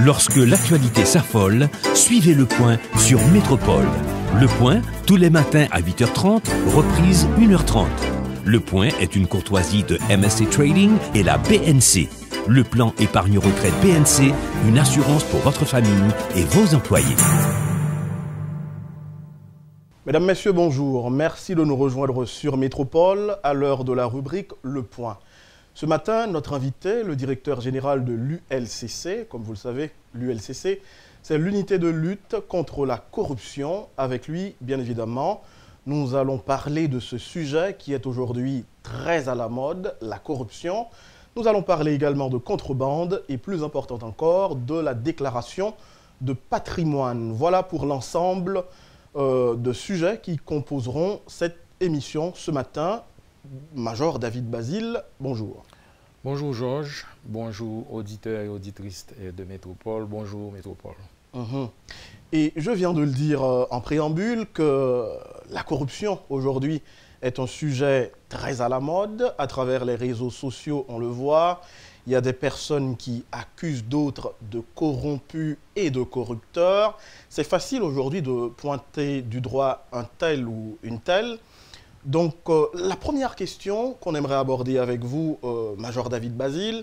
Lorsque l'actualité s'affole, suivez Le Point sur Métropole. Le Point, tous les matins à 8h30, reprise 1h30. Le Point est une courtoisie de MSC Trading et la BNC. Le plan épargne-retraite BNC, une assurance pour votre famille et vos employés. Mesdames, Messieurs, bonjour. Merci de nous rejoindre sur Métropole à l'heure de la rubrique Le Point. Ce matin, notre invité, le directeur général de l'ULCC, comme vous le savez, l'ULCC, c'est l'unité de lutte contre la corruption. Avec lui, bien évidemment, nous allons parler de ce sujet qui est aujourd'hui très à la mode, la corruption. Nous allons parler également de contrebande et, plus important encore, de la déclaration de patrimoine. Voilà pour l'ensemble de sujets qui composeront cette émission ce matin. Major David Basile, bonjour. Bonjour Georges, bonjour auditeurs et auditrices de Métropole, bonjour Métropole. Et je viens de le dire en préambule que la corruption aujourd'hui est un sujet très à la mode. À travers les réseaux sociaux, on le voit. Il y a des personnes qui accusent d'autres de corrompus et de corrupteurs. C'est facile aujourd'hui de pointer du doigt un tel ou une telle. Donc, la première question qu'on aimerait aborder avec vous, Major David Basile,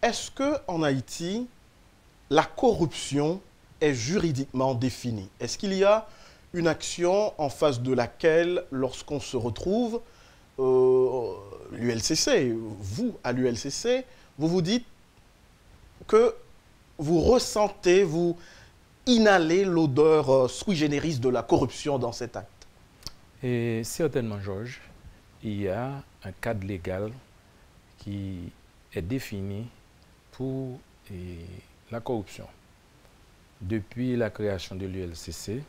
est-ce qu'en Haïti, la corruption est juridiquement définie? Est-ce qu'il y a une action en face de laquelle, lorsqu'on se retrouve, l'ULCC, vous, à l'ULCC, vous vous dites que vous ressentez, vous inhalez l'odeur sui generis de la corruption dans cet acte? Et certainement, Georges, il y a un cadre légal qui est défini pour la corruption. Depuis la création de l'ULCC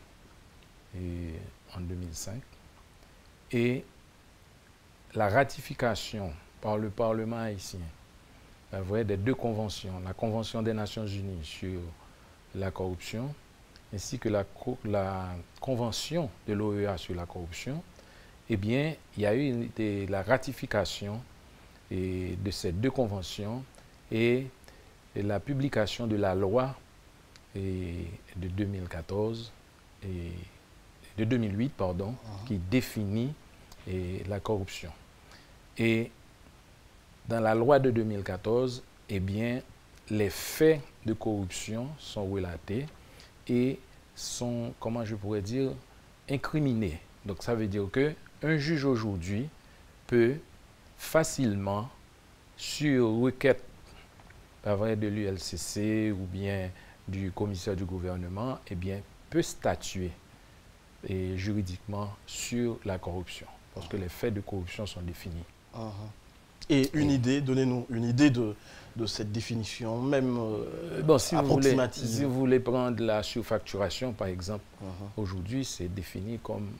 en 2005 et la ratification par le Parlement haïtien des deux conventions, la Convention des Nations Unies sur la corruption ainsi que la Convention de l'OEA sur la corruption, eh bien, il y a eu la ratification de ces deux conventions et la publication de la loi de 2014 et de 2008, pardon, qui définit la corruption. Et dans la loi de 2014, eh bien, les faits de corruption sont relatés et sont, comment je pourrais dire, incriminés. Donc ça veut dire qu'un juge aujourd'hui peut facilement, sur requête de l'ULCC ou bien du commissaire du gouvernement, eh bien, peut statuer juridiquement sur la corruption, parce que les faits de corruption sont définis. Et une idée, donnez-nous une idée de cette définition, même approximative. Si vous voulez prendre la surfacturation, par exemple, aujourd'hui, c'est défini comme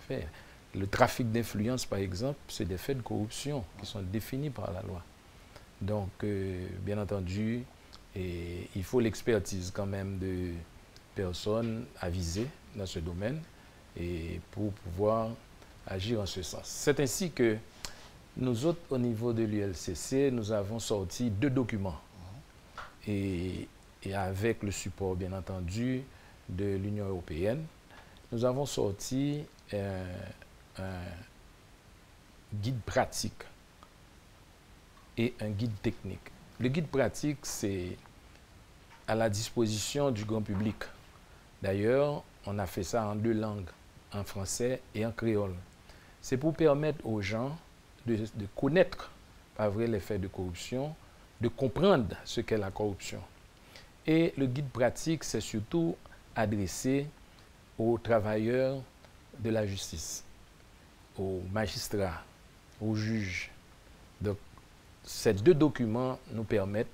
fait. Le trafic d'influence, par exemple, c'est des faits de corruption qui sont définis par la loi. Donc, bien entendu, il faut l'expertise quand même de personnes avisées dans ce domaine et pour pouvoir agir en ce sens. C'est ainsi que nous autres, au niveau de l'ULCC, nous avons sorti deux documents. Et avec le support, bien entendu, de l'Union européenne, nous avons sorti un guide pratique et un guide technique. Le guide pratique, c'est à la disposition du grand public. D'ailleurs, on a fait ça en deux langues, en français et en créole. C'est pour permettre aux gens de connaître, pas vrai, les faits de corruption, de comprendre ce qu'est la corruption. Et le guide pratique, c'est surtout adressé aux travailleurs de la justice, aux magistrats, aux juges. Donc, ces deux documents nous permettent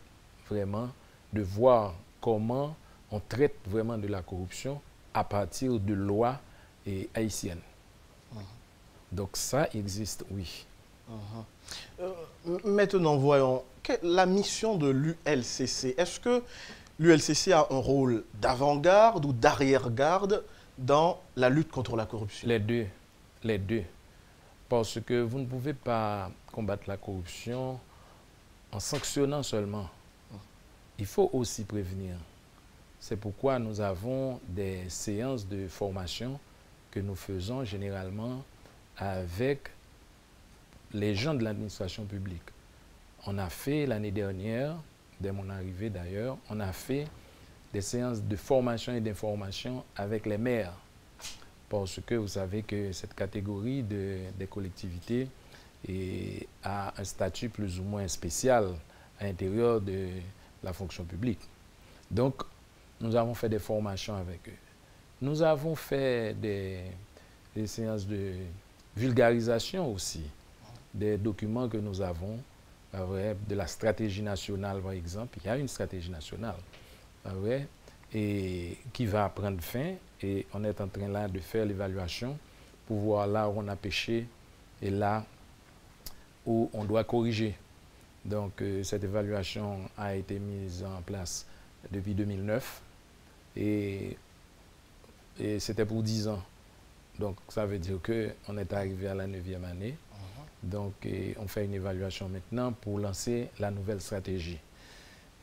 vraiment de voir comment on traite vraiment de la corruption à partir de lois haïtiennes. Donc, ça existe, oui. Maintenant, voyons, la mission de l'ULCC, est-ce que l'ULCC a un rôle d'avant-garde ou d'arrière-garde dans la lutte contre la corruption? Les deux. Les deux. Parce que vous ne pouvez pas combattre la corruption en sanctionnant seulement. Il faut aussi prévenir. C'est pourquoi nous avons des séances de formation que nous faisons généralement avec les gens de l'administration publique. On a fait l'année dernière, dès mon arrivée d'ailleurs, on a fait des séances de formation et d'information avec les maires. Parce que vous savez que cette catégorie des collectivités a un statut plus ou moins spécial à l'intérieur de la fonction publique. Donc, nous avons fait des formations avec eux. Nous avons fait des séances de vulgarisation aussi, des documents que nous avons, de la stratégie nationale par exemple. Il y a une stratégie nationale, et qui va prendre fin, et on est en train là de faire l'évaluation pour voir là où on a péché et là où on doit corriger. Donc cette évaluation a été mise en place depuis 2009 et c'était pour 10 ans. Donc ça veut dire qu'on est arrivé à la 9e année. Donc on fait une évaluation maintenant pour lancer la nouvelle stratégie.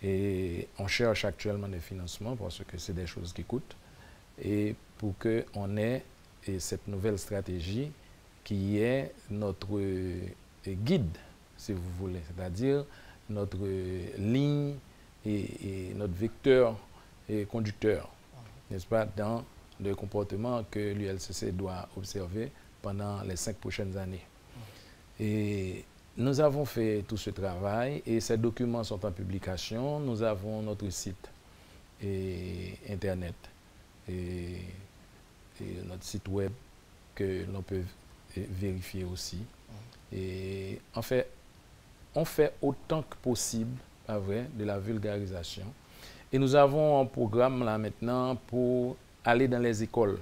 Et on cherche actuellement des financements parce que c'est des choses qui coûtent. Et pour qu'on ait cette nouvelle stratégie qui est notre guide, si vous voulez, c'est-à-dire notre ligne et notre vecteur et conducteur, n'est-ce pas, dans le comportement que l'ULCC doit observer pendant les 5 prochaines années. Et nous avons fait tout ce travail et ces documents sont en publication. Nous avons notre site Internet et notre site web que l'on peut vérifier aussi. Et en fait, on fait autant que possible, pas vrai, de la vulgarisation. Et nous avons un programme là maintenant pour aller dans les écoles,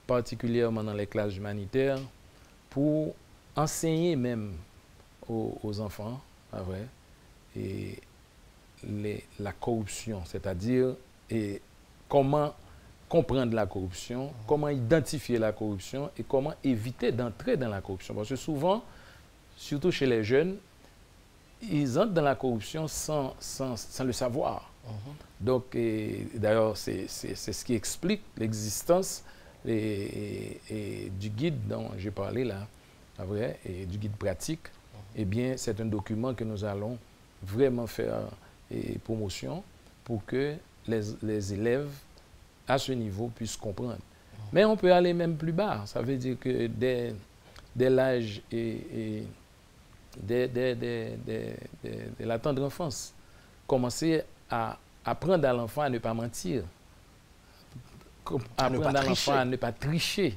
particulièrement dans les classes humanitaires, pour enseigner même aux enfants, pas vrai, et la corruption, c'est-à-dire comment comprendre la corruption, comment identifier la corruption et comment éviter d'entrer dans la corruption. Parce que souvent, surtout chez les jeunes, ils entrent dans la corruption sans le savoir. Donc, d'ailleurs, c'est ce qui explique l'existence du guide dont j'ai parlé là, vrai, et du guide pratique. Eh bien, c'est un document que nous allons vraiment faire promotion pour que les élèves à ce niveau puissent comprendre. Mais on peut aller même plus bas. Ça veut dire que dès l'âge et de la tendre enfance, commencer à apprendre à l'enfant à ne pas mentir, apprendre à l'enfant à ne pas tricher.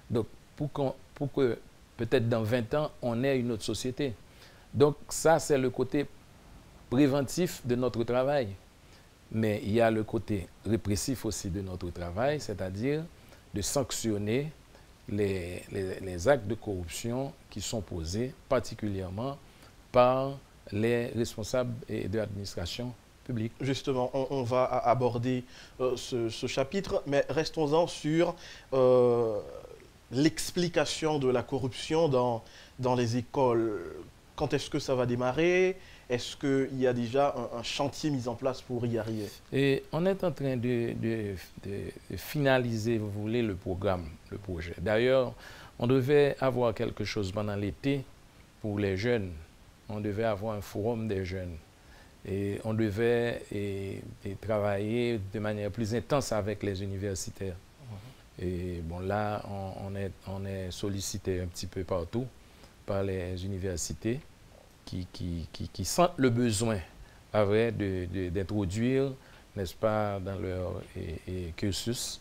Donc, pour que peut-être dans 20 ans, on ait une autre société. Donc, ça, c'est le côté préventif de notre travail. Mais il y a le côté répressif aussi de notre travail, c'est-à-dire de sanctionner les actes de corruption qui sont posés particulièrement par les responsables de l'administration publique. Justement, on va aborder ce chapitre, mais restons-en sur l'explication de la corruption dans les écoles. Quand est-ce que ça va démarrer? Est-ce qu'il y a déjà un chantier mis en place pour y arriver? Et on est en train de finaliser, vous voulez, le programme, le projet. D'ailleurs, on devait avoir quelque chose pendant l'été pour les jeunes. On devait avoir un forum des jeunes. Et on devait travailler de manière plus intense avec les universitaires. Et bon, là, on est sollicité un petit peu partout par les universités qui sentent le besoin, pas vrai, d'introduire, n'est-ce pas, dans leur cursus,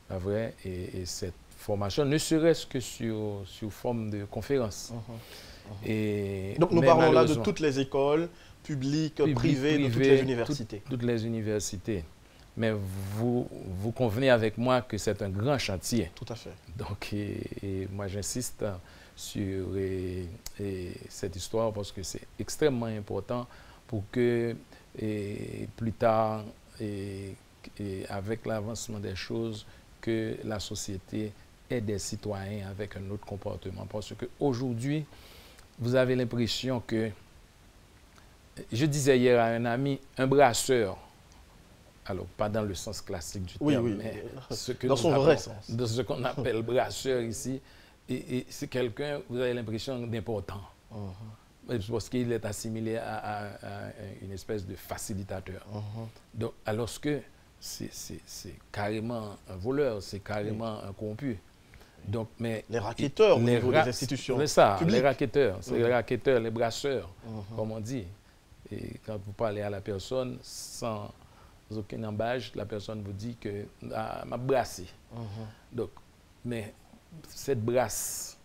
pas vrai, et cette formation, ne serait-ce que sur forme de conférence. Donc nous parlons là de toutes les écoles, publiques, privées, de toutes les universités. Toutes les universités. Mais vous convenez avec moi que c'est un grand chantier. Tout à fait. Donc, moi, j'insiste sur cette histoire parce que c'est extrêmement important pour que plus tard, avec l'avancement des choses, que la société ait des citoyens avec un autre comportement. Parce qu'aujourd'hui, vous avez l'impression que, je disais hier à un ami, un brasseur alors pas dans le sens classique du Oui, terme, oui, mais ce que dans nous son vrai appelons- sens. de ce qu'on appelle brasseur ici, et c'est quelqu'un, vous avez l'impression d'important, parce qu'il est assimilé à une espèce de facilitateur. Donc, alors que c'est carrément un voleur, c'est carrément un corrompu. Donc, mais Les racketteurs au niveau des ra- institutions c'est ça, publiques. les racketteurs, c'est les racketteurs, les brasseurs, comme on dit. Et quand vous parlez à la personne sans aucun embâche, la personne vous dit que m'a brassé. Donc, mais cette brasse,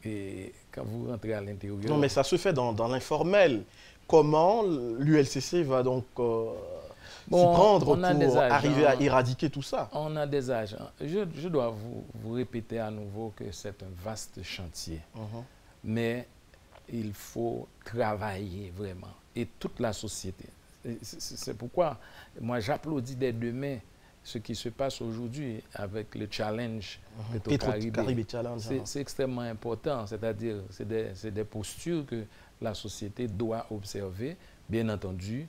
et quand vous rentrez à l'intérieur. Non, mais ça se fait dans l'informel. Comment l'ULCC va donc s'y prendre on a des pour agents. arriver à éradiquer tout ça? On a des agents. Je dois vous répéter à nouveau que c'est un vaste chantier. Mais il faut travailler vraiment. Et toute la société. C'est pourquoi moi j'applaudis dès demain ce qui se passe aujourd'hui avec le challenge Petro-Caribé Challenge. C'est extrêmement important. C'est-à-dire, c'est des postures que la société doit observer. Bien entendu,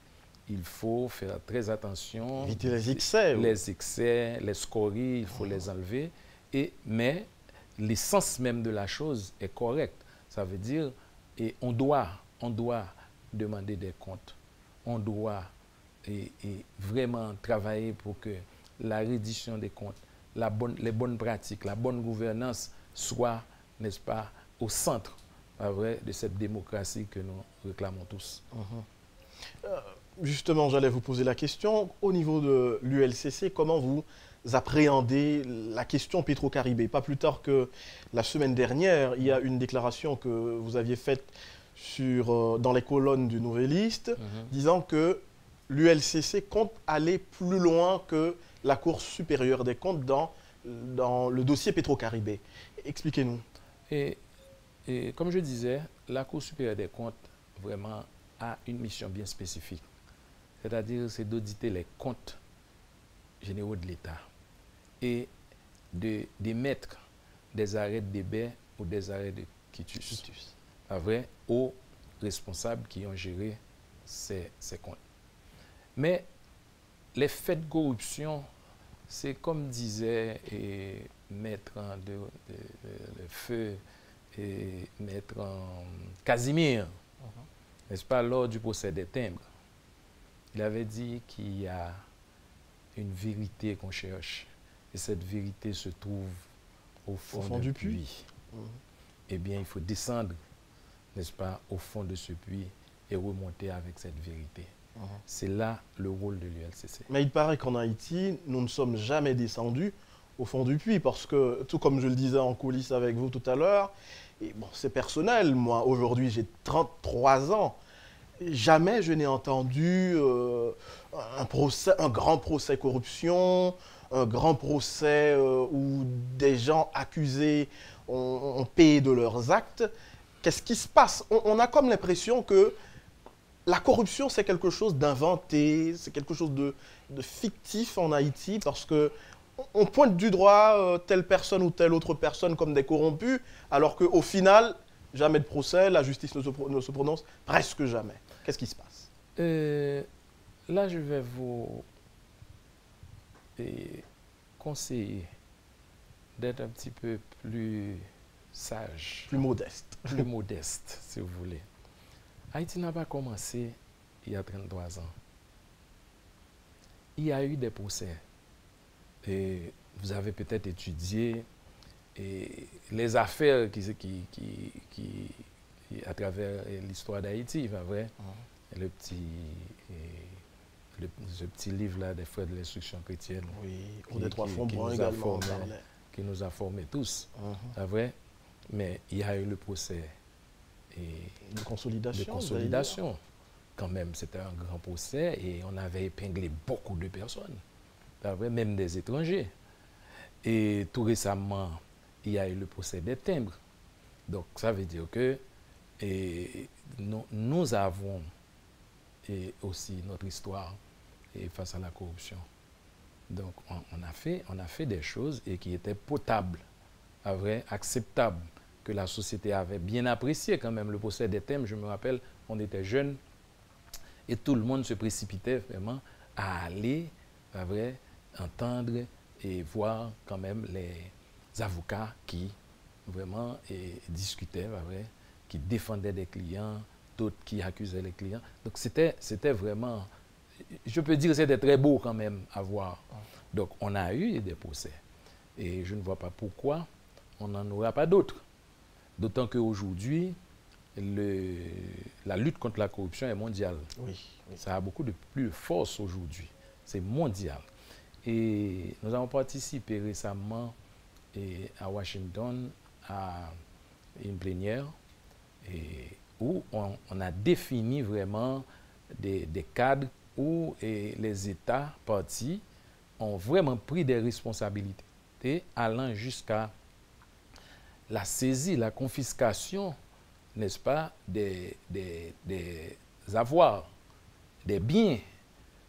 il faut faire très attention. Éviter les excès. Les excès, les scories, il faut les enlever. Mais l'essence même de la chose est correcte. Ça veut dire, et on doit demander des comptes. On doit vraiment travailler pour que la reddition des comptes, les bonnes pratiques, la bonne gouvernance soient, n'est-ce pas, au centre de cette démocratie que nous réclamons tous. Justement, j'allais vous poser la question. Au niveau de l'ULCC, comment vous appréhendez la question Petro-Caribé? Pas plus tard que la semaine dernière, il y a une déclaration que vous aviez faite dans les colonnes du Nouvelliste, disant que l'ULCC compte aller plus loin que la Cour supérieure des comptes dans le dossier Petro-Caribé. Expliquez-nous. Et comme je disais, la Cour supérieure des comptes vraiment a une mission bien spécifique. C'est-à-dire, c'est d'auditer les comptes généraux de l'État et d'émettre des arrêts de débet ou des arrêts de quitus. Aux responsables qui ont géré ces comptes. Mais les faits de corruption, c'est comme disait Maître le feu et Maître Casimir, n'est-ce pas, lors du procès des timbres. Il avait dit qu'il y a une vérité qu'on cherche, et cette vérité se trouve au fond du puits. Eh bien, il faut descendre, n'est-ce pas, au fond de ce puits et remonter avec cette vérité. C'est là le rôle de l'ULCC. Mais il paraît qu'en Haïti, nous ne sommes jamais descendus au fond du puits, parce que, tout comme je le disais en coulisses avec vous tout à l'heure, et bon, c'est personnel, moi aujourd'hui j'ai 33 ans, jamais je n'ai entendu un grand procès corruption, un grand procès où des gens accusés ont payé de leurs actes. Qu'est-ce qui se passe? On a comme l'impression que la corruption, c'est quelque chose d'inventé, c'est quelque chose de fictif en Haïti, parce qu'on pointe du doigt telle personne ou telle autre personne comme des corrompus, alors qu'au final, jamais de procès, la justice ne se prononce presque jamais. Qu'est-ce qui se passe? Là, je vais vous conseiller d'être un petit peu plus sage. Plus modeste. Plus modeste, si vous voulez. Haïti n'a pas commencé il y a 33 ans. Il y a eu des procès. Et vous avez peut-être étudié les affaires qui à travers l'histoire d'Haïti, vrai? Ce petit livre-là des frères de l'instruction chrétienne. Oui, des trois fonds bruns également. Qui nous a formés tous. Vrai? Mais il y a eu le procès de consolidation. Quand même, c'était un grand procès et on avait épinglé beaucoup de personnes, même des étrangers. Et tout récemment, il y a eu le procès des timbres. Donc, ça veut dire que nous avons aussi notre histoire face à la corruption. Donc, on a fait des choses et qui étaient potables, acceptables, que la société avait bien apprécié quand même. Le procès des timbres, je me rappelle, on était jeunes et tout le monde se précipitait vraiment à aller pas vrai, entendre et voir quand même les avocats qui vraiment discutaient, pas vrai, qui défendaient des clients, d'autres qui accusaient les clients. Donc c'était vraiment, je peux dire que c'était très beau quand même à voir. Donc on a eu des procès. Et je ne vois pas pourquoi on n'en aura pas d'autres. D'autant qu'aujourd'hui, la lutte contre la corruption est mondiale. Oui. Ça a beaucoup de plus de force aujourd'hui. C'est mondial. Et nous avons participé récemment à Washington à une plénière où on a défini vraiment des cadres où les États partis ont vraiment pris des responsabilités allant jusqu'à la saisie, la confiscation, n'est-ce pas, des avoirs, des biens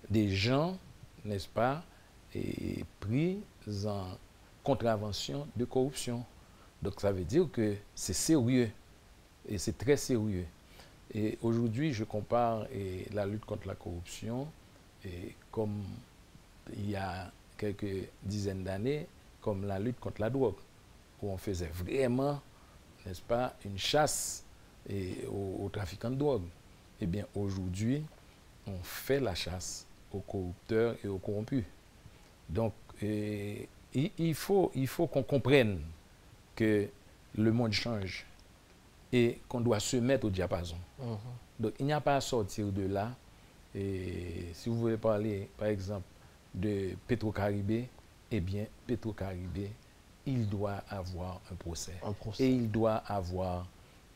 des gens, n'est-ce pas, et pris en contravention de corruption. Donc ça veut dire que c'est sérieux, et c'est très sérieux. Et aujourd'hui, je compare la lutte contre la corruption comme il y a quelques dizaines d'années, comme la lutte contre la drogue, où on faisait vraiment, n'est-ce pas, une chasse aux trafiquants de drogue. Eh bien, aujourd'hui, on fait la chasse aux corrupteurs et aux corrompus. Donc, il faut qu'on comprenne que le monde change et qu'on doit se mettre au diapason. Donc, il n'y a pas à sortir de là. Et si vous voulez parler, par exemple, de Petro-Caribé, eh bien, Petro-Caribé, il doit avoir un procès. Et il doit avoir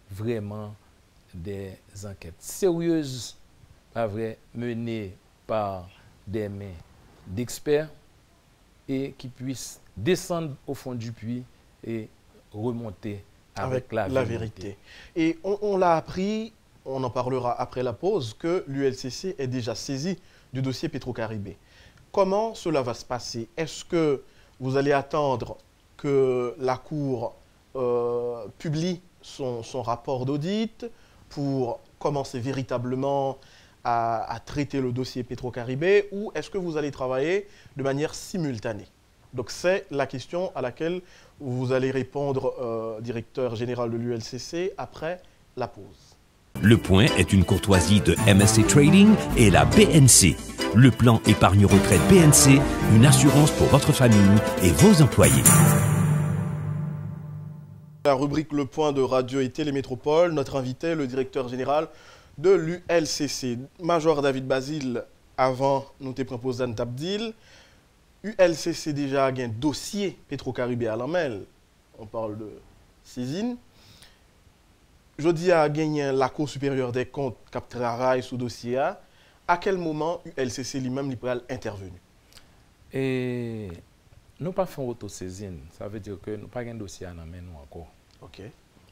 vraiment des enquêtes sérieuses, pas vrai, menées par des mains d'experts et qui puissent descendre au fond du puits et remonter avec la vérité. Et on l'a appris, on en parlera après la pause, que l'ULCC est déjà saisi du dossier Petro-Caribé. Comment cela va se passer? Est-ce que vous allez attendre que la Cour publie son rapport d'audit pour commencer véritablement à traiter le dossier Petro-Caribé, ou est-ce que vous allez travailler de manière simultanée? Donc c'est la question à laquelle vous allez répondre, directeur général de l'ULCC, après la pause. Le Point est une courtoisie de MSC Trading et la BNC. Le plan épargne retraite BNC, une assurance pour votre famille et vos employés. La rubrique Le Point de Radio et Télémétropole, notre invité, le directeur général de l'ULCC. Major David Basile, avant, nous te proposons un tabdil. ULCC déjà a un dossier Petro-Caribé à la main. On parle de saisine. Jeudi a gagné la Cour supérieure des comptes qui travaille sur le dossier. À quel moment ULCC lui-même peut intervenir? Et nous pas fait autosaisine. Ça veut dire que nous pas un dossier à la main nous encore. OK.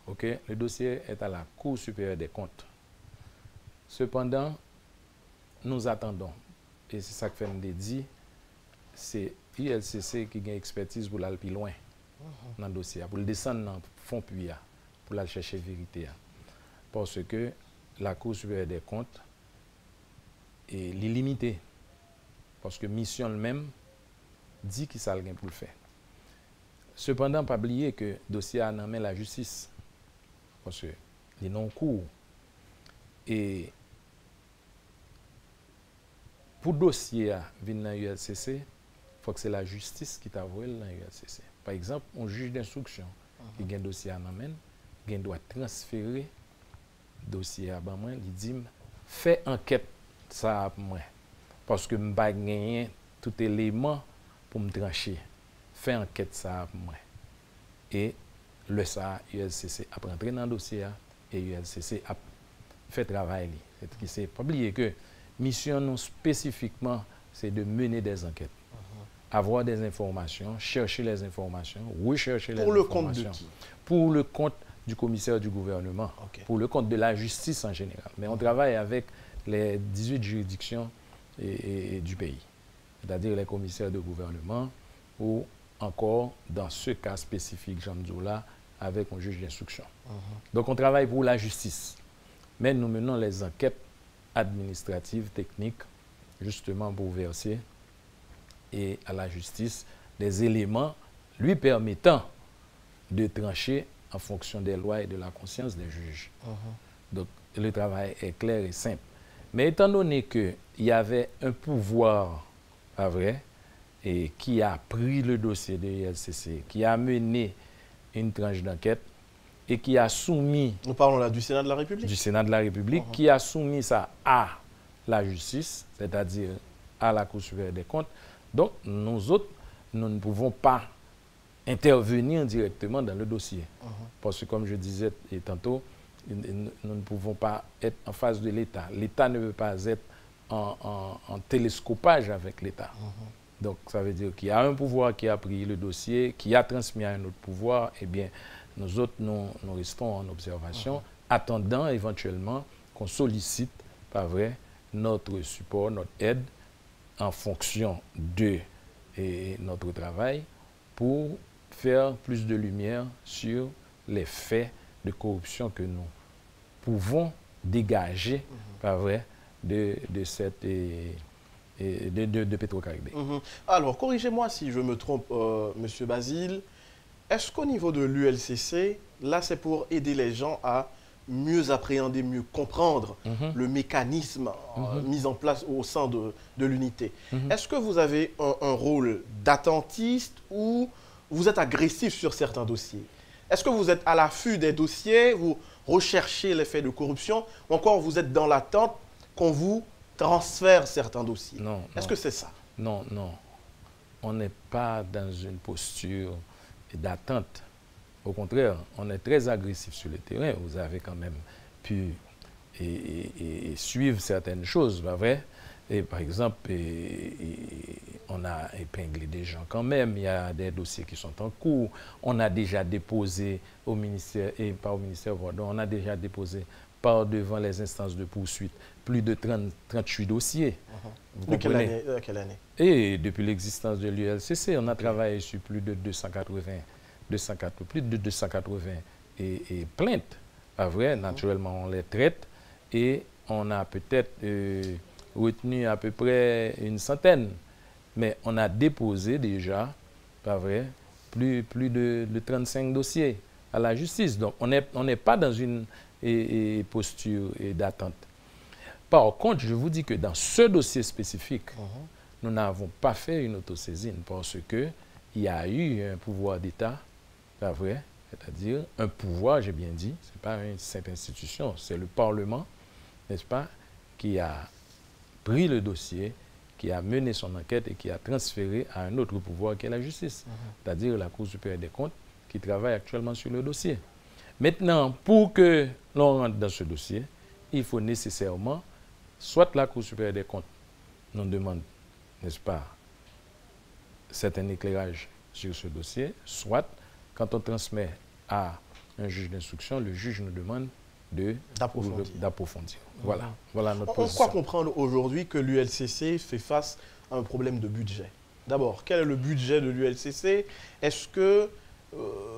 OK. Le dossier est à la Cour supérieure des comptes. Cependant, nous attendons. Et c'est ça que fait me dire. C'est ULCC qui a une expertise pour aller plus loin dans le dossier, pour le descendre dans le fond puits, pour aller chercher la vérité. Parce que la Cour supérieure des comptes est limitée. Parce que mission elle-même dit qu'il s'algue pour le faire. Cependant, pas oublier que le dossier a nommé la justice. Parce que les non-cours. Et pour le dossier à venir dans l'ULCC, il faut que c'est la justice qui t'a envoyé dans l'ULCC. Par exemple, un juge d'instruction qui a un dossier à l'amène, il doit transférer le dossier à moi, il dit fais enquête ça à moi. Parce que je n'ai pas gagné tout élément pour me trancher. Fais enquête ça à moi. Et le ça, ULCC a rentré dans le dossier et ULCC a fait travail. C'est pas oublier que mission non spécifiquement, c'est de mener des enquêtes. Avoir des informations, chercher les informations, rechercher les informations. Pour le compte de qui? Pour le compte du commissaire du gouvernement, pour le compte de la justice en général. Mais on travaille avec les 18 juridictions du pays, c'est-à-dire les commissaires de gouvernement ou encore, dans ce cas spécifique, Jean Mdoula, avec un juge d'instruction. Donc on travaille pour la justice, mais nous menons les enquêtes administratives, techniques, justement pour verser et à la justice des éléments lui permettant de trancher en fonction des lois et de la conscience des juges. Donc, le travail est clair et simple. Mais étant donné qu'il y avait un pouvoir, pas vrai, et qui a pris le dossier de l'ILCC, qui a mené une tranche d'enquête et qui a soumis... Nous parlons là du Sénat de la République. Du Sénat de la République, qui a soumis ça à la justice, c'est-à-dire à la Cour supérieure des comptes. Donc, nous autres, nous ne pouvons pas intervenir directement dans le dossier. Parce que, comme je disais tantôt, nous ne pouvons pas être en face de l'État. L'État ne veut pas être en télescopage avec l'État. Donc, ça veut dire qu'il y a un pouvoir qui a pris le dossier, qui a transmis à un autre pouvoir. Eh bien, nous autres, nous restons en observation, attendant éventuellement qu'on sollicite, pas vrai, notre support, notre aide, en fonction de notre travail, pour faire plus de lumière sur les faits de corruption que nous pouvons dégager, pas vrai, de Petro-Caribé. Alors, corrigez-moi si je me trompe, Monsieur Basile. Est-ce qu'au niveau de l'ULCC, là, c'est pour aider les gens à mieux appréhender, mieux comprendre le mécanisme mis en place au sein de l'unité? Est-ce que vous avez un rôle d'attentiste ou vous êtes agressif sur certains dossiers? Est-ce que vous êtes à l'affût des dossiers, vous recherchez les faits de corruption, ou encore vous êtes dans l'attente qu'on vous transfère certains dossiers? Non. Est-ce que c'est ça? Non. On n'est pas dans une posture d'attente. Au contraire, on est très agressif sur le terrain. Vous avez quand même pu suivre certaines choses, pas vrai? Et par exemple, on a épinglé des gens quand même. Il y a des dossiers qui sont en cours. On a déjà déposé au ministère, et pas au ministère, pardon, on a déjà déposé par devant les instances de poursuite plus de 38 dossiers. De quelle année? Et depuis l'existence de l'ULCC, on a travaillé sur plus de 280 plaintes. Pas vrai, naturellement, on les traite et on a peut-être retenu à peu près une centaine. Mais on a déposé déjà, pas vrai, plus de 35 dossiers à la justice. Donc, on n'est pas dans une posture d'attente. Par contre, je vous dis que dans ce dossier spécifique, nous n'avons pas fait une autosaisine parce qu'il y a eu un pouvoir d'État, pas vrai, c'est-à-dire un pouvoir, j'ai bien dit, ce n'est pas une simple institution, c'est le Parlement, n'est-ce pas, qui a pris le dossier, qui a mené son enquête et qui a transféré à un autre pouvoir qui est la justice, c'est-à-dire la Cour supérieure des comptes, qui travaille actuellement sur le dossier. Maintenant, pour que l'on rentre dans ce dossier, il faut nécessairement, soit la Cour supérieure des comptes nous demande, n'est-ce pas, certain éclairage sur ce dossier, soit quand on transmet à un juge d'instruction, le juge nous demande d'approfondir. Voilà notre position. On croit comprendre aujourd'hui que l'ULCC fait face à un problème de budget. D'abord, quel est le budget de l'ULCC? Est-ce que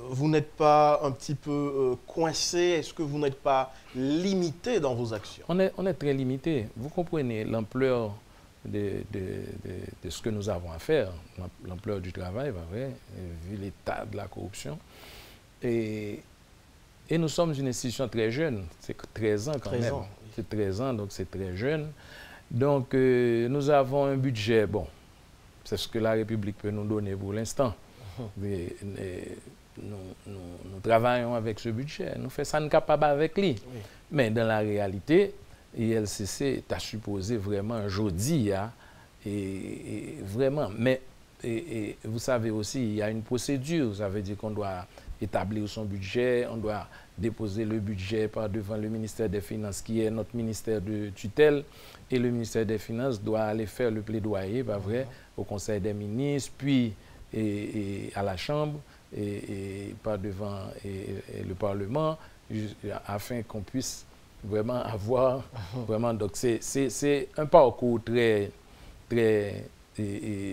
vous n'êtes pas un petit peu coincé? Est-ce que vous n'êtes pas limité dans vos actions? On est très limité. Vous comprenez l'ampleur de ce que nous avons à faire, l'ampleur du travail, vrai, vu l'état de la corruption. Et nous sommes une institution très jeune, c'est 13 ans quand même. C'est 13 ans, donc c'est très jeune. Donc nous avons un budget, bon, c'est ce que la République peut nous donner pour l'instant. Nous travaillons avec ce budget, nous faisons ça capable avec lui. Mais dans la réalité, l'ILCC est supposé vraiment jeudi, et vraiment. Mais vous savez aussi, il y a une procédure, ça veut dire qu'on doit établir son budget, on doit déposer le budget par devant le ministère des Finances, qui est notre ministère de tutelle, et le ministère des Finances doit aller faire le plaidoyer, pas vrai, au Conseil des ministres, puis à la Chambre, et par devant le Parlement, afin qu'on puisse vraiment avoir, vraiment, donc c'est un parcours très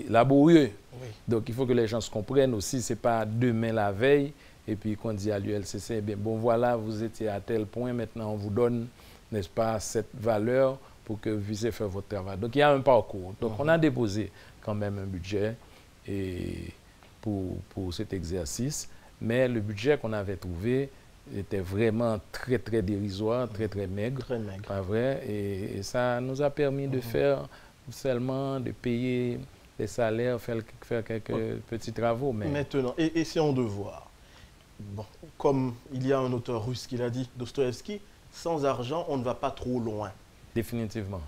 laborieux. Donc il faut que les gens se comprennent aussi, ce n'est pas demain la veille, et puis qu'on dit à l'ULCC, bon voilà, vous étiez à tel point, maintenant on vous donne, n'est-ce pas, cette valeur pour que vous puissiez faire votre travail. Donc, il y a un parcours. Donc, on a déposé quand même un budget pour cet exercice, mais le budget qu'on avait trouvé était vraiment très, très dérisoire, très, très maigre. Très maigre. Pas vrai? Et ça nous a permis de faire seulement, de payer des salaires, faire quelques petits travaux. Mais... Maintenant, essayons de voir. Bon, comme il y a un auteur russe qui l'a dit, Dostoïevski, sans argent, on ne va pas trop loin. Définitivement.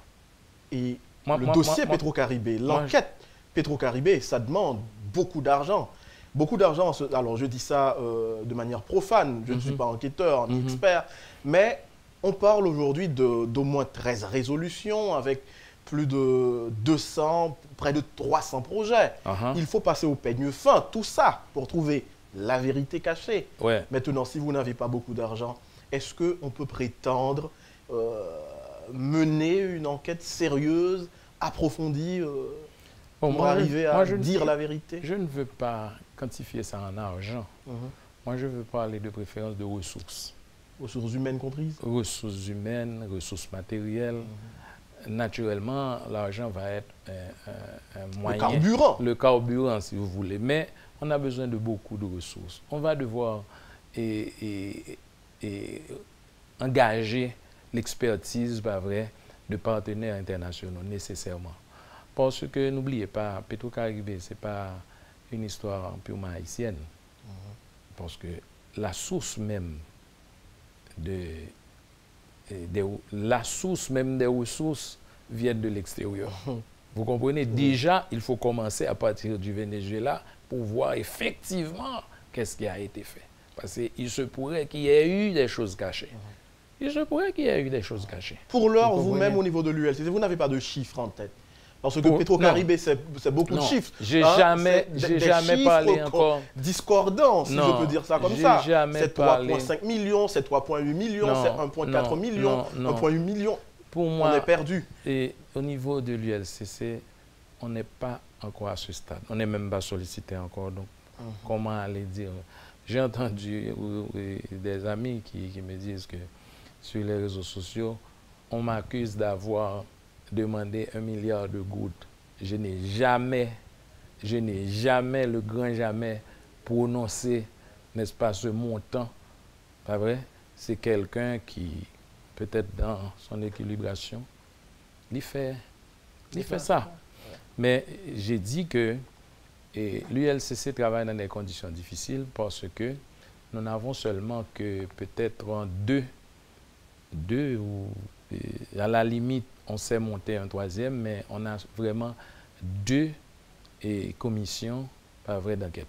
Et le dossier Petro-Caribé, l'enquête Petro-Caribé, ça demande beaucoup d'argent. Beaucoup d'argent, alors je dis ça de manière profane, je ne suis pas enquêteur ni expert, mais on parle aujourd'hui d'au moins 13 résolutions avec plus de 200, près de 300 projets. Il faut passer au peigne fin, tout ça, pour trouver la vérité cachée. Ouais. Maintenant, si vous n'avez pas beaucoup d'argent, est-ce qu'on peut prétendre mener une enquête sérieuse, approfondie, pour arriver à dire la vérité? Je ne veux pas quantifier ça en argent. Moi, je veux parler de préférence de ressources. Ressources humaines comprises? Ressources humaines, ressources matérielles. Naturellement, l'argent va être un moyen. Le carburant. Le carburant, si vous voulez. Mais on a besoin de beaucoup de ressources. On va devoir engager l'expertise, pas vrai, de partenaires internationaux nécessairement. Parce que n'oubliez pas, Petro-Caribé, ce n'est pas une histoire purement haïtienne. Parce que la source même des ressources vient de l'extérieur. Vous comprenez? Déjà, il faut commencer à partir du Venezuela pour voir effectivement qu'est-ce qui a été fait. Parce qu'il se pourrait qu'il y ait eu des choses cachées. Il se pourrait qu'il y ait eu des choses cachées. Pour l'heure, vous-même, au niveau de l'ULCC, vous n'avez pas de chiffres en tête? Parce que Petro-Caribé, c'est beaucoup de chiffres. J'ai jamais parlé encore. Discordants, si je peux dire ça comme ça. C'est 3,5 millions, c'est 3,8 millions, c'est 1,4 millions, 1,8 millions. Pour moi, on est perdu. Et au niveau de l'ULCC, on n'est pas encore à ce stade. On n'est même pas sollicité encore. Donc, comment aller dire? J'ai entendu des amis qui me disent que sur les réseaux sociaux, on m'accuse d'avoir demandé 1 milliard de gouttes. Je n'ai jamais, le grand jamais, prononcé, n'est-ce pas, ce montant. Pas vrai? C'est quelqu'un qui, peut-être dans son équilibration, il fait ça. Mais j'ai dit que l'ULCC travaille dans des conditions difficiles parce que nous n'avons seulement que peut-être deux ou à la limite, on sait monter un troisième, mais on a vraiment 2 commissions, pas vrai, d'enquête.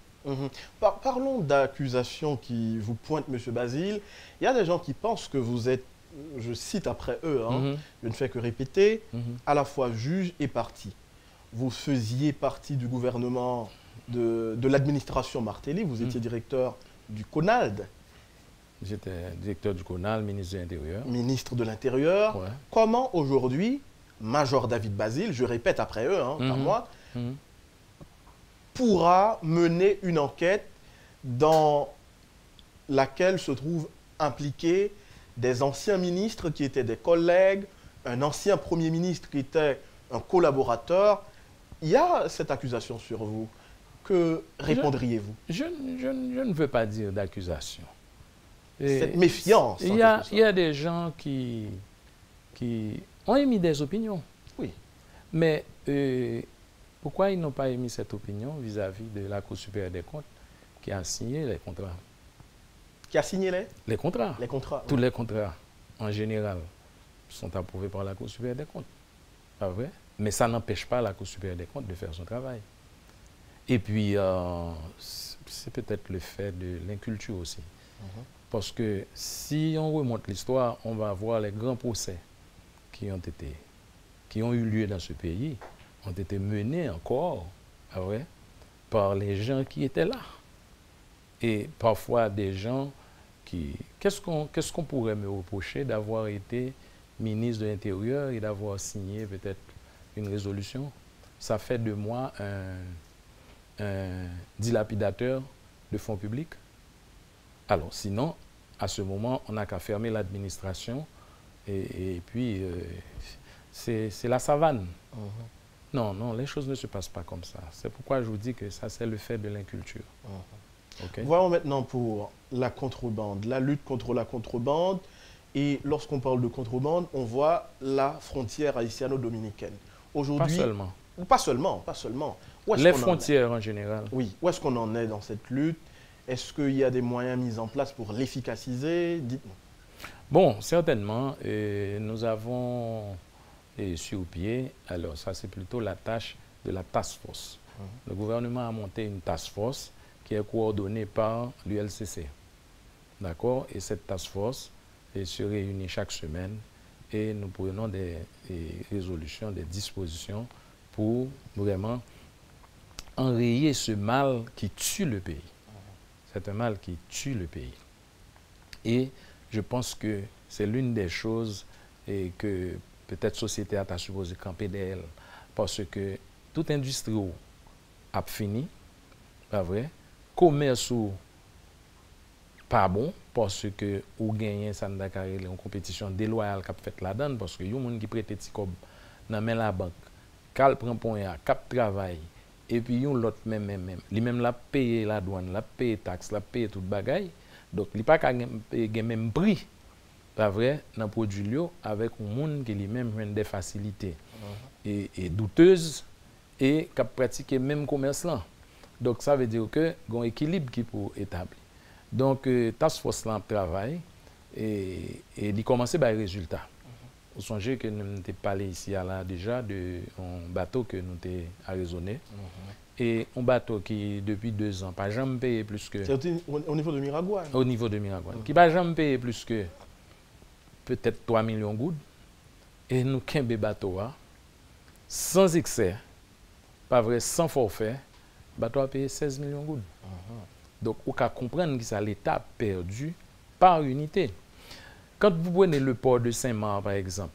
Parlons d'accusations qui vous pointent, M. Basile. Il y a des gens qui pensent que vous êtes, je cite après eux, je ne fais que répéter, à la fois juge et partie. Vous faisiez partie du gouvernement de l'administration Martelly, vous étiez directeur du CONALD. J'étais directeur du CONALD, ministre de l'Intérieur. Ministre de l'Intérieur. Ouais. Comment aujourd'hui, Major David Basile, je répète après eux, pas moi, pourra mener une enquête dans laquelle se trouvent impliqués des anciens ministres qui étaient des collègues, un ancien Premier ministre qui était un collaborateur? Il y a cette accusation sur vous. Que répondriez-vous? Je ne veux pas dire d'accusation. Cette méfiance. Il y a des gens qui ont émis des opinions. Oui. Mais pourquoi ils n'ont pas émis cette opinion vis-à-vis de la Cour supérieure des comptes qui a signé les contrats? Qui a signé les contrats? Les contrats. Tous les contrats, en général, sont approuvés par la Cour supérieure des comptes. Pas vrai? Mais ça n'empêche pas la Cour supérieure des comptes de faire son travail. Et puis, c'est peut-être le fait de l'inculture aussi. Parce que si on remonte l'histoire, on va voir les grands procès qui ont eu lieu dans ce pays, ont été menés encore par les gens qui étaient là. Et parfois des gens qui... Qu'est-ce qu'on pourrait me reprocher d'avoir été ministre de l'Intérieur et d'avoir signé peut-être une résolution? Ça fait de moi un dilapidateur de fonds publics. Alors, sinon, à ce moment, on n'a qu'à fermer l'administration et puis c'est la savane. Non, non, les choses ne se passent pas comme ça. C'est pourquoi je vous dis que ça, c'est le fait de l'inculture. Okay. Voyons maintenant pour la contrebande, la lutte contre la contrebande. Et lorsqu'on parle de contrebande, on voit la frontière haïtiano-dominicaine. Aujourd'hui, pas seulement. Ou pas seulement, pas seulement. Les frontières en général. Oui, où est-ce qu'on en est dans cette lutte? Est-ce qu'il y a des moyens mis en place pour l'efficaciser? Dites-nous. Bon, certainement, nous avons sur pied, alors ça c'est plutôt la tâche de la task force. Le gouvernement a monté une task force qui est coordonnée par l'ULCC. D'accord? Et cette task force se réunit chaque semaine et nous prenons des résolutions, des dispositions pour vraiment enrayer ce mal qui tue le pays. C'est un mal qui tue le pays. Et je pense que c'est l'une des choses que peut-être la société a supposé camper d'elle. Parce que toute industrie a fini, pas vrai? Commerce pas bon, parce que ou gagne ça n'a pas une compétition déloyale qui a fait la donne, parce que y a des gens qui prêtent des cob dans la banque, qui prend point cap travail, et puis yon l'autre même, lui même la paye la douane, la paye taxe, la paye tout bagaille, donc il pas qu'à gagner même prix, pas vrai, dans produit lio avec un monde qui lui même rend des facilités et douteuses et qui pratique même commerce là. Donc ça veut dire que un équilibre qui pour établir. Donc task force là travail et il commence par les résultats. Vous songez que nous avons parlé ici là déjà de un bateau que nous avons raisonné. Et un bateau qui, depuis 2 ans, pas jamais payé plus que... C'est au niveau de Miragouane. Au niveau de Miragouane. Qui n'a jamais payé plus que peut-être 3 millions de gouttes. Et nous avons un bateau sans excès, pas vrai, sans forfait. Le bateau a payé 16 millions de gouttes. Donc, on peut comprendre que ça l'État perdu par unité. Quand vous prenez le port de Saint-Marc, par exemple,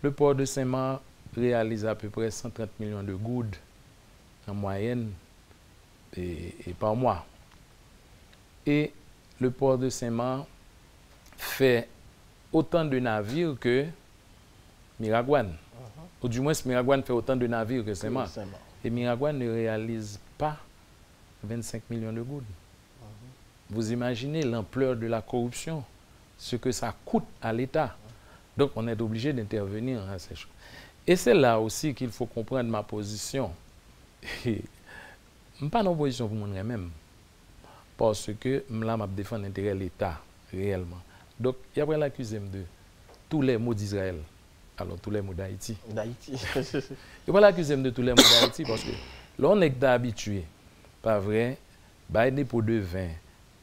le port de Saint-Marc réalise à peu près 130 millions de gouttes en moyenne et par mois. Et le port de Saint-Marc fait autant de navires que Miragouane. Ou du moins, Miragouane fait autant de navires que Saint-Marc. Et Miragouane ne réalise pas 25 millions de gouttes. Vous imaginez l'ampleur de la corruption, ce que ça coûte à l'État. Donc, on est obligé d'intervenir à ces choses. Et c'est là aussi qu'il faut comprendre ma position. Je ne suis pas en opposition pour moi-même. Parce que là, je défends l'intérêt de l'État réellement. Donc, il y a l'accusé de tous les mots d'Israël. Alors, tous les mots d'Haïti. D'Haïti. Il ne l'accuse de tous les mots d'Haïti parce que là, on est habitué. Pas vrai? Bah, il pour de vin.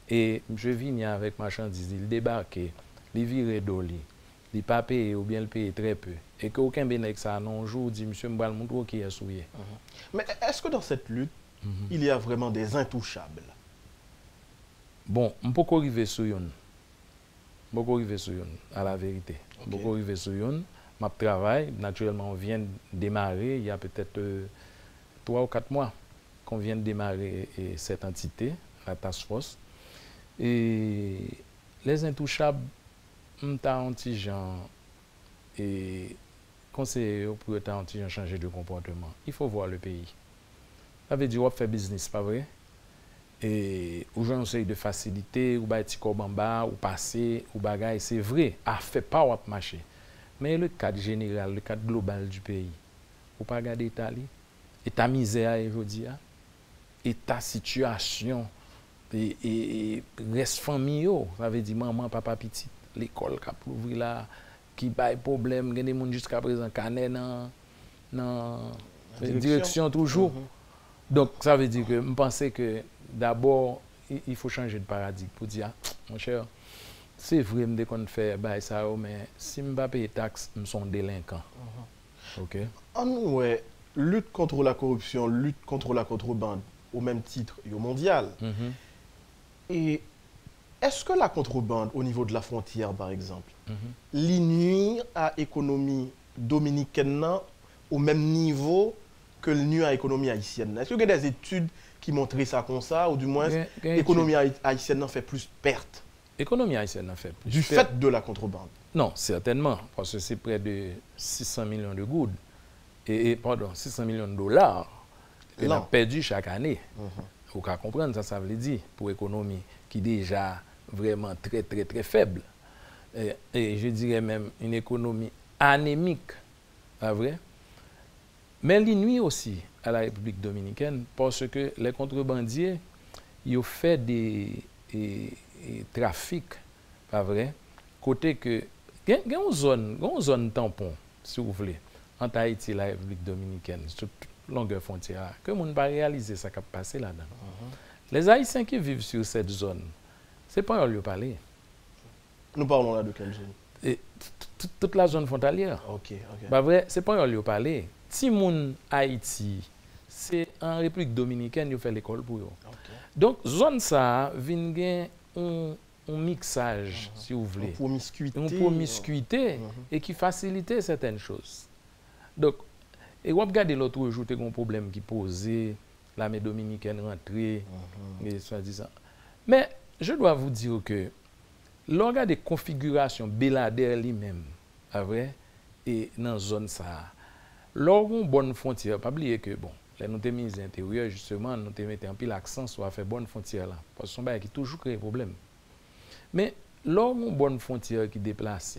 Et M. Vigna, avec marchandise, il débarquait, il virait d'oli, il pas payé ou bien il payait très peu. Et qu'aucun bénéfice ça non jour dit monsieur Mbal Moudro qui est souillé. Mais est-ce que dans cette lutte, il y a vraiment des intouchables? Bon, on peut arriver sur yon. Beaucoup arriver sur yon, à la vérité. Beaucoup arriver sur yon. Ma travail, naturellement, on vient de démarrer, il y a peut-être 3 ou 4 mois qu'on vient de démarrer cette entité, la task force. Et les intouchables, on t'a anti-gens et conseiller pour être anti-gens changer de comportement. Il faut voir le pays. Ça veut dire qu'on fait business, pas vrai? Et ou j'en essaye de faciliter, ou bah petit bamba, ou passer, ou bagaille, c'est vrai, a fait pas ou marcher. Mais le cadre général, le cadre global du pays, ou pas regarder l'Italie, et ta misère aujourd'hui, et ta situation, et reste famille, ça veut dire maman, papa, petit, l'école qui a ouvert là, qui baille problème, il y a des gens jusqu'à présent qui sont dans la direction toujours. Donc ça veut dire que je pensais que d'abord, il faut changer de paradigme pour dire, mon cher, c'est vrai qu'on fait ça, mais si je ne paye pas les taxes, je suis délinquant. OK? Ouais, lutte contre la corruption, lutte contre la contrebande, au même titre, au mondial. Et est-ce que la contrebande, au niveau de la frontière, par exemple, nuit à l'économie dominicaine au même niveau que le nuit à l'économie haïtienne? Est-ce qu'il y a des études qui montrent ça comme ça, ou du moins l'économie haïtienne fait plus perte L'économie haïtienne a fait plus. Du fait de la contrebande? Non, certainement, parce que c'est près de 600 millions de gouttes, pardon, 600 millions de dollars qu'on a perdu chaque année. Vous pouvez comprendre, ça veut dire, pour l'économie qui est déjà vraiment très, très, très faible. Et je dirais même une économie anémique, pas vrai? Mais il nuit aussi à la République dominicaine parce que les contrebandiers, ils ont fait des trafics, pas vrai? Côté que, il y a une zone tampon, si vous voulez, entre Haïti et la République dominicaine, sur toute longueur frontière, que nous ne pas réaliser ça qui a passé là-dedans. Les Haïtiens qui vivent sur cette zone, ce n'est pas un lieu parler. Nous parlons là de quelle zone? Et toute la zone frontalière. Ok. Bah vrai, c'est pas un lieu parler. Si moun Haïti, c'est en République dominicaine, ils fait l'école pour eux. Donc, zone ça, vient un mixage, si vous voulez. Une promiscuité et qui facilite certaines choses. Donc, et vous regardez l'autre jour, il y a un problème qui posait, l'armée dominicaine rentrée, et soi-disant. Mais je dois vous dire que l'organe de configuration Belader lui-même, vrai, et dans la zone ça, l'organe une bonne frontière, pas oublier que bon, là nous avons mis intérieur justement, nous avons mis un peu l'accent sur faire bonne frontière là, parce que son bail qui toujours crée problème. Mais l'organe une bonne frontière qui déplace,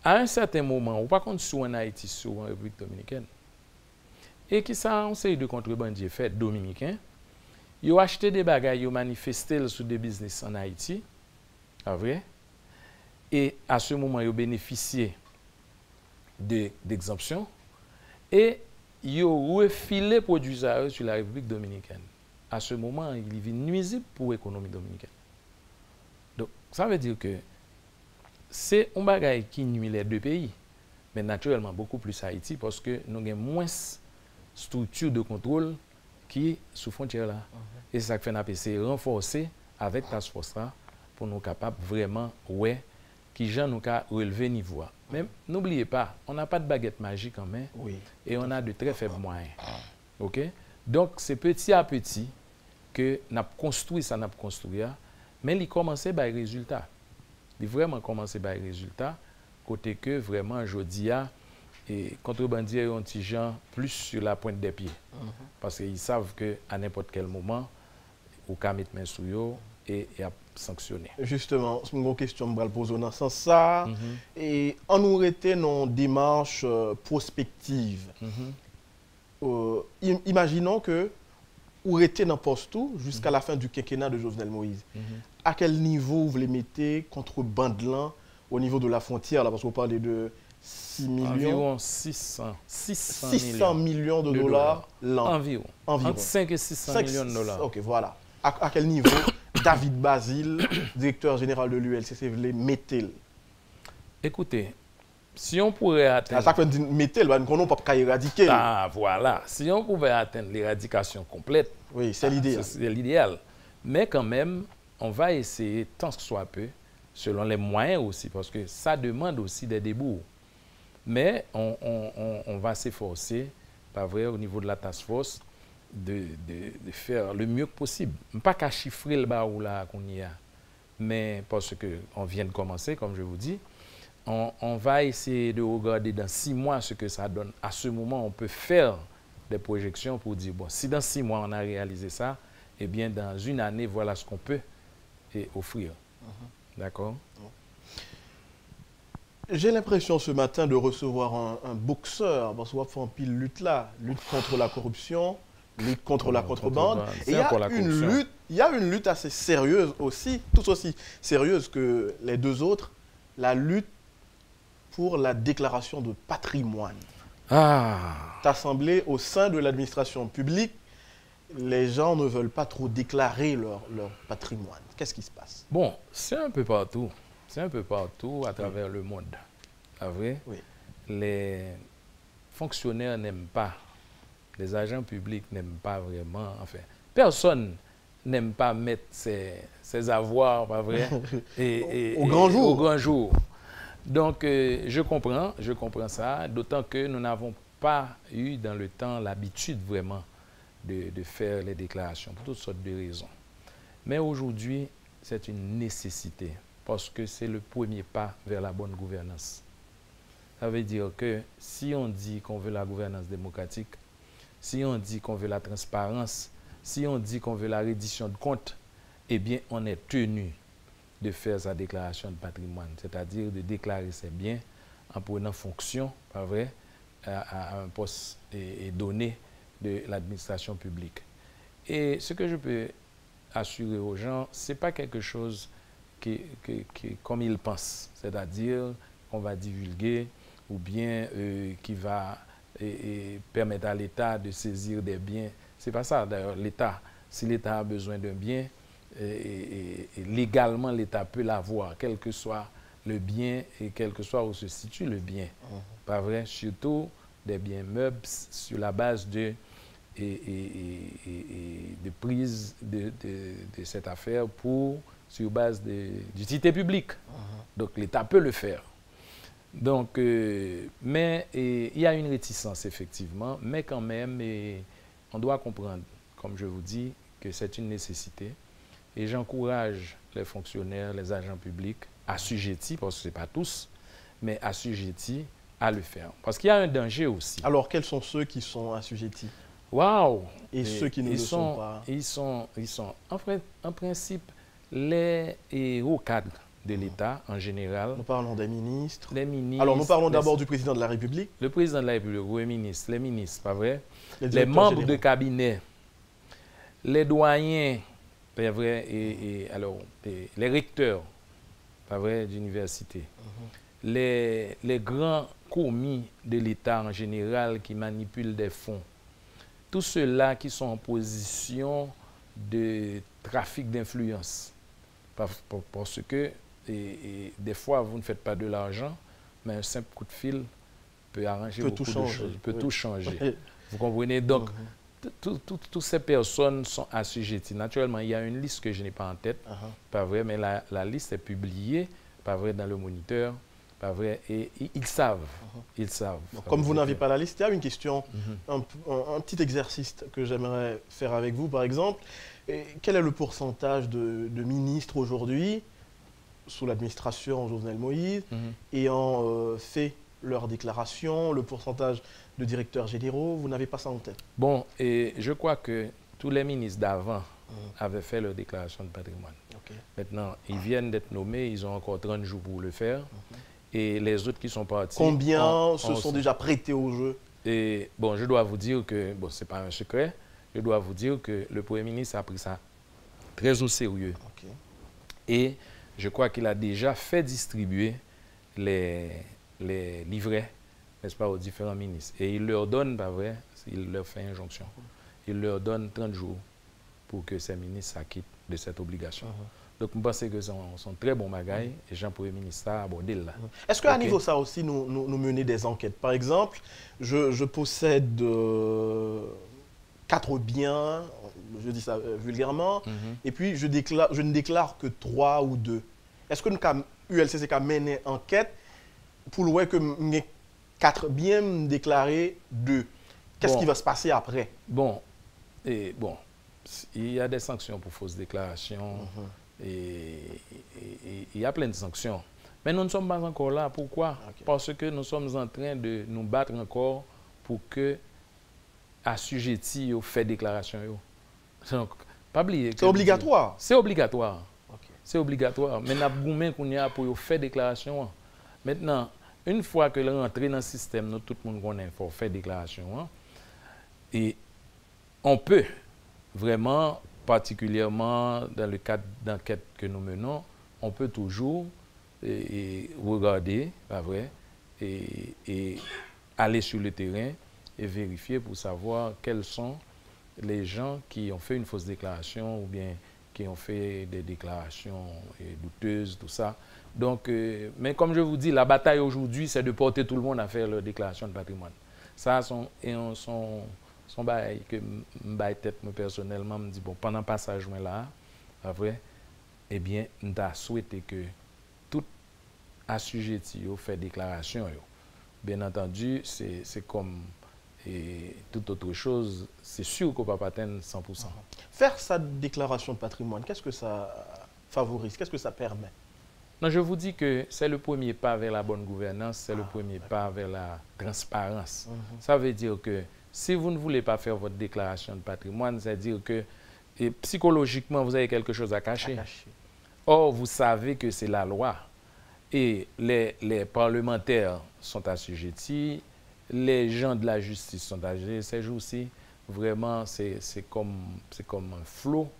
à un certain moment, ou pas contre sur en Haïti, sur en République dominicaine, et qui ça on série de contrebandiers fait dominicains, ils ont acheté des bagages, ils ont manifesté sur des business en Haïti. Ah, vrai? Et à ce moment, ils ont bénéficié d'exemptions et ils ont refilé les produits sur la République dominicaine. À ce moment, il est nuisible pour l'économie dominicaine. Donc, ça veut dire que c'est un bagage qui nuit les deux pays, mais naturellement beaucoup plus Haïti parce que nous avons moins de structures de contrôle qui est sous frontière là. Et c'est ça que fait n'appeler renforcer avec Task Force là pour nous capables vraiment qui gens nous ca relever niveau. Mais n'oubliez pas, on n'a pas de baguette magique en main et on a de très faibles moyens. OK? Donc c'est petit à petit que n'a construit ça n'a construit mais il commence par les résultats. Il vraiment commencé par les résultats côté que vraiment jodi a et contrebandiers ont des gens plus sur la pointe des pieds. Parce qu'ils savent que à n'importe quel moment ou ka mettre main sur eux et a sanctionné. Justement, c'est une question que je poser dans ce sens ça et on nous était dans une démarche prospective. Imaginons que vous étiez dans poste tout jusqu'à la fin du quinquennat de Jovenel Moïse. À quel niveau vous les mettez contre Bandelan au niveau de la frontière là, parce que vous parlez de 6 millions. Environ 600 millions de dollars l'an. Environ. Entre 5 et 600 millions de dollars. Ok, voilà. À quel niveau David Basile, directeur général de l'ULCC, voulait mettre? Écoutez, si on pourrait atteindre... À ça qu'on dit mettre, on ne peut pas éradiquer. Ah, voilà. Si on pouvait atteindre l'éradication complète, oui, c'est l'idéal. C'est l'idéal. Mais quand même, on va essayer, tant que soit peu, selon les moyens aussi, parce que ça demande aussi des débours. Mais on va s'efforcer, pas vrai, au niveau de la task force, de faire le mieux possible. Pas qu'à chiffrer le barreau là qu'on y a, mais parce qu'on vient de commencer, comme je vous dis, on va essayer de regarder dans 6 mois ce que ça donne. À ce moment, on peut faire des projections pour dire, bon, si dans 6 mois on a réalisé ça, eh bien dans une année, voilà ce qu'on peut offrir. D'accord? J'ai l'impression ce matin de recevoir un boxeur, parce qu'on fait un pile lutte là, lutte contre la corruption, lutte contre la contrebande. Et il y a une lutte assez sérieuse aussi, tout aussi sérieuse que les deux autres, la lutte pour la déclaration de patrimoine. Assemblée au sein de l'administration publique, les gens ne veulent pas trop déclarer leur patrimoine. Qu'est-ce qui se passe? Bon, c'est un peu partout. C'est un peu partout à travers le monde. C'est vrai? Oui. Les fonctionnaires n'aiment pas, les agents publics n'aiment pas vraiment, enfin, personne n'aime pas mettre ses avoirs, pas vrai? Au grand jour. Au grand jour. Donc, je comprends ça, d'autant que nous n'avons pas eu dans le temps l'habitude vraiment de faire les déclarations, pour toutes sortes de raisons. Mais aujourd'hui, c'est une nécessité parce que c'est le premier pas vers la bonne gouvernance. Ça veut dire que si on dit qu'on veut la gouvernance démocratique, si on dit qu'on veut la transparence, si on dit qu'on veut la reddition de comptes, eh bien, on est tenu de faire sa déclaration de patrimoine, c'est-à-dire de déclarer ses biens en prenant fonction, pas vrai, à un poste et donné de l'administration publique. Et ce que je peux assurer aux gens, ce n'est pas quelque chose qui comme ils pensent, c'est-à-dire qu'on va divulguer ou bien qui va permettre à l'État de saisir des biens. Ce n'est pas ça, d'ailleurs, l'État. Si l'État a besoin d'un bien, légalement, l'État peut l'avoir, quel que soit le bien et quel que soit où se situe le bien. Pas vrai? Surtout des biens meubles sur la base de prise de cette affaire sur base d'utilité publique. Donc l'État peut le faire. Donc, mais il y a une réticence effectivement, mais quand même, on doit comprendre, comme je vous dis, que c'est une nécessité. Et j'encourage les fonctionnaires, les agents publics assujettis, parce que ce n'est pas tous, mais assujettis à le faire. Parce qu'il y a un danger aussi. Alors, quels sont ceux qui sont assujettis? Waouh! Et ceux qui ne le sont pas? Ils sont en principe, les hauts cadres de l'État en général. Nous parlons des ministres. Les ministres. Alors, nous parlons d'abord du président de la République. Le président de la République, oui, les ministres, pas vrai? Les membres de cabinet, les doyens, pas vrai, alors, les recteurs, pas vrai, d'université, les grands commis de l'État en général qui manipulent des fonds, tous ceux-là qui sont en position de trafic d'influence. Parce que des fois, vous ne faites pas de l'argent, mais un simple coup de fil peut arranger beaucoup de choses, peut tout changer. Vous comprenez? Donc, toutes ces personnes sont assujetties. Naturellement, il y a une liste que je n'ai pas en tête, pas vrai, mais la liste est publiée, pas vrai, dans le moniteur, pas vrai, et ils savent. Ils savent. Donc, comme vous n'avez pas la liste, il y a une question, un petit exercice que j'aimerais faire avec vous, par exemple. Quel est le pourcentage de ministres aujourd'hui, sous l'administration Jovenel Moïse, ayant fait leur déclaration, le pourcentage de directeurs généraux, vous n'avez pas ça en tête? Bon, et je crois que tous les ministres d'avant avaient fait leur déclaration de patrimoine. Maintenant, ils viennent d'être nommés, ils ont encore 30 jours pour le faire. Et les autres qui sont partis... Combien se sont déjà prêtés au jeu? Et bon, je dois vous dire que, bon, ce n'est pas un secret, je dois vous dire que le Premier ministre a pris ça très au sérieux. Et je crois qu'il a déjà fait distribuer les livrets, n'est-ce pas, aux différents ministres. Et il leur donne, pas vrai, il leur fait injonction. Il leur donne 30 jours pour que ces ministres s'acquittent de cette obligation. Donc, je pense que ce sont très bons bagailles et Jean-Premier ministre a abordé là. Est-ce qu'à niveau ça aussi, nous mener des enquêtes? Par exemple, je possède 4 biens, je dis ça vulgairement, et puis je ne déclare que 3 ou 2. Est-ce que l'ULCC a mené enquête pour le que mes 4 biens me déclarer 2? Qu'est-ce qui va se passer après? Bon, il y a des sanctions pour fausses déclarations. Et il y a plein de sanctions. Mais nous ne sommes pas encore là. Pourquoi? Parce que nous sommes en train de nous battre encore pour que assujettis au fait déclaration. Donc, pas oublier. C'est obligatoire? C'est obligatoire. C'est obligatoire. Mais nous avons qu'on y a pour faire déclaration. Maintenant, une fois que l'on entre dans le système, nous, tout le monde connaît pour faire déclaration. Et on peut vraiment, particulièrement dans le cadre d'enquête que nous menons, on peut toujours regarder, pas vrai, et aller sur le terrain et vérifier pour savoir quels sont les gens qui ont fait une fausse déclaration ou bien qui ont fait des déclarations douteuses, tout ça. Donc, mais comme je vous dis, la bataille aujourd'hui, c'est de porter tout le monde à faire leur déclaration de patrimoine. Ça, son bail que je tête personnellement me dit bon pendant le passage là après eh bien nous avons souhaité que tout assujetti fait déclaration yo. Bien entendu c'est comme toute autre chose, c'est sûr qu'on ne peut pas atteindre 100%. Faire sa déclaration de patrimoine, qu'est-ce que ça favorise? Qu'est-ce que ça permet? Non, je vous dis que c'est le premier pas vers la bonne gouvernance, c'est le premier pas vers la transparence. Ça veut dire que si vous ne voulez pas faire votre déclaration de patrimoine, c'est-à-dire que psychologiquement, vous avez quelque chose à cacher. Or, vous savez que c'est la loi. Et les parlementaires sont assujettis, les gens de la justice sont assujettis. Ces jours-ci, vraiment, c'est comme un flot.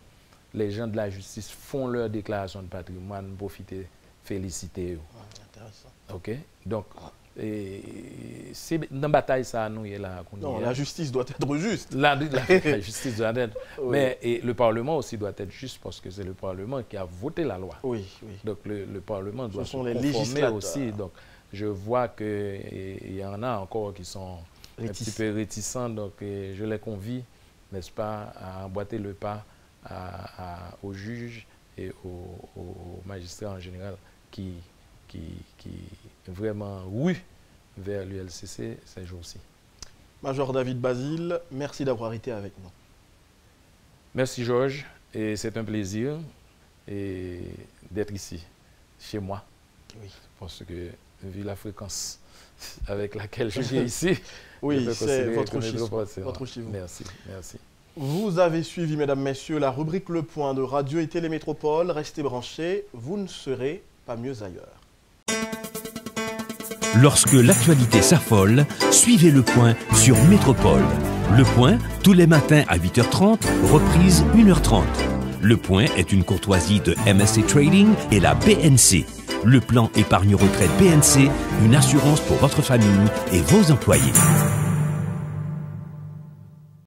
Les gens de la justice font leur déclaration de patrimoine, profiter, féliciter eux. Intéressant. OK? Donc, c'est dans la bataille, ça, nous, il est là. Non, la justice doit être juste. La justice doit être. Oui. Mais le Parlement aussi doit être juste parce que c'est le Parlement qui a voté la loi. Oui, oui. Donc, le Parlement doit se conformer aussi. Donc, je vois qu'il y en a encore qui sont un petit peu réticents. Donc, je les convie, n'est-ce pas, à emboîter le pas aux juges et aux magistrats en général qui vraiment rouillent vers l'ULCC ces jours-ci. Major David Basile, merci d'avoir été avec nous. Merci Georges, et c'est un plaisir d'être ici, chez moi. Oui. Parce que, vu la fréquence avec laquelle je viens ici, oui, c'est votre chiffre. Merci, merci. Vous avez suivi, mesdames, messieurs, la rubrique Le Point de Radio et Télémétropole. Restez branchés, vous ne serez pas mieux ailleurs. Lorsque l'actualité s'affole, suivez Le Point sur Métropole. Le Point, tous les matins à 8h30, reprise 1h30. Le Point est une courtoisie de MSC Trading et la BNC. Le plan épargne retraite BNC, une assurance pour votre famille et vos employés.